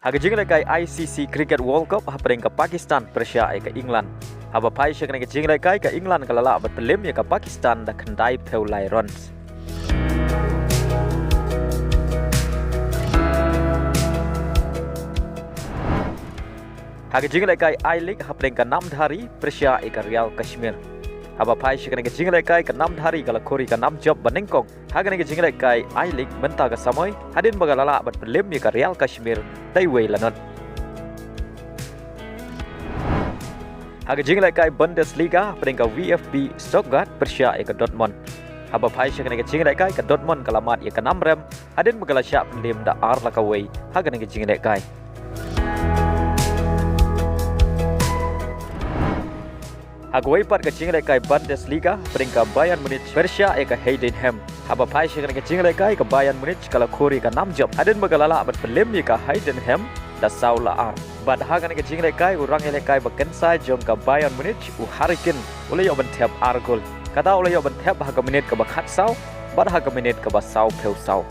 Haga jingle kai ICC Cricket World Cup hapring ke Pakistan Persia ke England. Haba pai shakne ke jingle kai ke England kalala bat pelim ya ke Pakistan da khandai peu lai runs. Haga jingle kai I League hapring ke Namdhari Persia ke Real Kashmir. Haba pai shakne ke jingle kai ke Namdhari kala Khori ke Nam job banengkong. Haga ne ke jingle kai I League benta ke Samoy hadin bagalala bat pelim ya ke Real Kashmir dai wei lanon. Haga jingle kai Bundesliga peringkat VfB Stuttgart Persia ke Dortmund. Haba pai shakne ke jingle kai ke Dortmund kalamat ya ke Namrem hadin bagala syak pelim da ar la kawei. Haga ne ke jingle kai. Hagway part ke jingle kai Bundesliga peringkat Bayern Munich Persia ke Heidenheim. Haba pai shakne ke jingle kai ke Bayern Munich kala Khori ke Nam job hadin bagalala bat pelim ya ke Heidenheim da saula ar. Bad hagan ke jingle kai urang ele kai bakensai jong ke Bayern Munich u Hattrick ulai yo ban Thep ar gol. Kata ulai yo ban Thep haga minit ke bakhat sau, bad haga minit ke basau peu sau.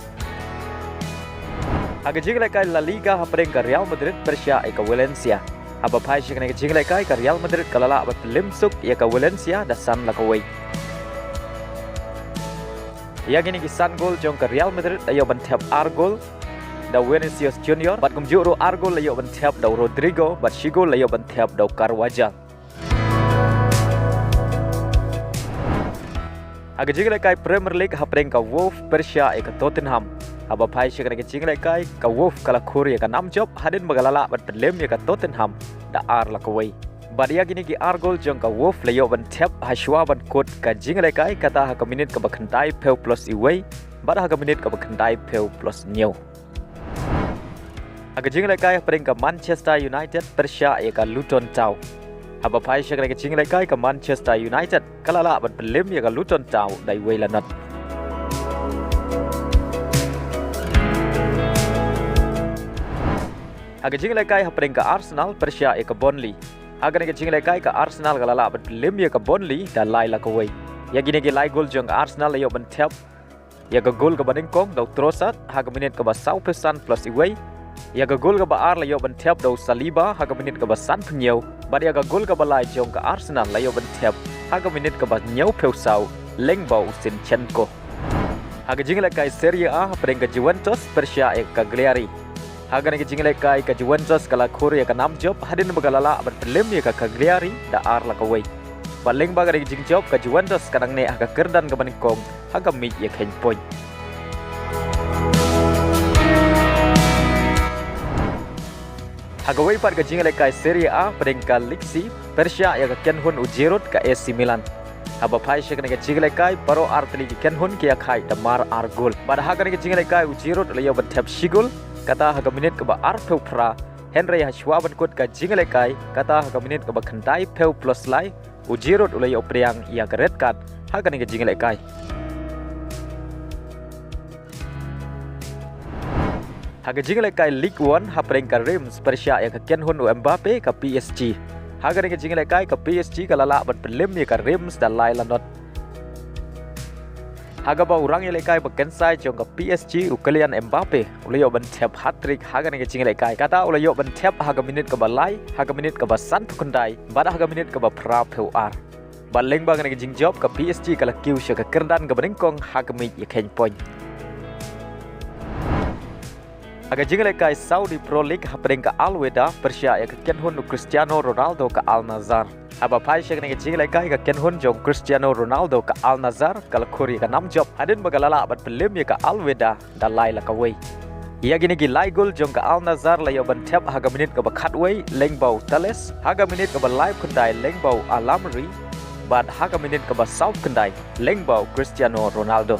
Haga jingle kai La Liga peringkat Real Madrid Persia ke Valencia. Haba pai shakne ke jingle kai ke Real Madrid kalala bat pelim suk ya ke Valencia da san la kawai. Ya gini ki san gol jong ke Real Madrid ayo ban Thep ar gol. Da Vinicius Junior bat kumjuro argol layo ban Thep da Rodrigo bat shigol layo ban Thep da Khyrwit. Haga jingle kai Premier League hapring ka Wolf Persia ke Tottenham. Haba pai shakne ke jingle kai ka Wolf kala Khori ka Nam job hadin bagalala bat pelim ya ka Tottenham da ar la kawai. Badia gini ki argol jong ka Wolf layo ban Thep hashwa ban kot ka jingle kai kata ha ka minit ka bakhandai peu plus iwei bad ha ka minit ka bakhandai peu plus new. Haga jingle kai peringkat Manchester United Persia ka Luton Town. Haba pai shakne ke jingle kai ka Manchester United kalala ban pelim ya ka Luton Town dai wei lanot. Haga jingle kai peringkat Arsenal Persia ka Burnley. Haga ne ke jingle kai ka Arsenal kalala ban pelim ya ka Burnley da lai la ka wei. Ya gini ke lai gol jong Arsenal layo ban Thep ya ka gol ka banengkong da Trossard haga minit ka basau pesan plus iwei. Ya ga gol ka ba ar layo ban Thep do Saliba haga minit ka ba san pnyeu bad ya ga gol ka ba lai jong ka Arsenal layo ban Thep haga minit ka ba nyeu peu sau lengbau Sinchenko. Haga jingle kai Serie A peringkat Juventus Persia ka Cagliari. Haga ne jingle kai ka Juventus kala Khori ka Nam job hadin bagalala ban pelim ya ka Cagliari da ar la ka wei. Baling baga ne jing job ka Juventus kadang ne haga kerdan ka banengkong haga mi ya ken point. Haga wei part ka jingle kai Serie A peringkat Ligue C Persia ya ka Kenhun u Giroud ka AC Milan. Haba pai shakne ka jingle kai paro artli ki Kenhun ki khai da mar ar gol. Bad haga ne jingle kai u Giroud layo ban Thep shigol kata haga minit ka ba ar peu pra Henry hashwa ban kot ka jingle kai kata haga minit ka ba khandai peu plus lai u Giroud layo priang ya ka red card haga ne jingle kai. Haga jingle kai League 1 hapring ka Reims Persia ka Kenhun u Mbappe ka PSG. Haga ne jingle kai ka PSG kalala ban pelim ya ka Reims da lai lanot. Haga ba urang ile kai bakensai jong ka PSG u Kylian Mbappe ulayo ban Thep Hattrick haga ne jingle kai kata ulayo ban Thep haga minit ka ba lai haga minit ka ba san pukundai bada haga minit ka ba pra peu ar. Baleng ba ne jing job ka PSG kala kiu sha ka kerdan ka banengkong haga mi ya ken point. Haga jingle kai Saudi Pro League hapring ka Al Weda Persia ka Kenhun u Cristiano Ronaldo ka Al Nassr. Haba pai shakne ke jingle kai ka Kenhun jong Cristiano Ronaldo ka Al Nassr kala Khori ka Nam job hadin bagalala bat pelim ya ka Al Weda da lai la ka wei. Ya gini ki lai gol jong ka Al Nassr layo ban Thep haga minit ka ba khat wei lengbau Tales haga minit ka ba live kundai lengbau Alamri bad haga minit ka ba south kundai lengbau Cristiano Ronaldo.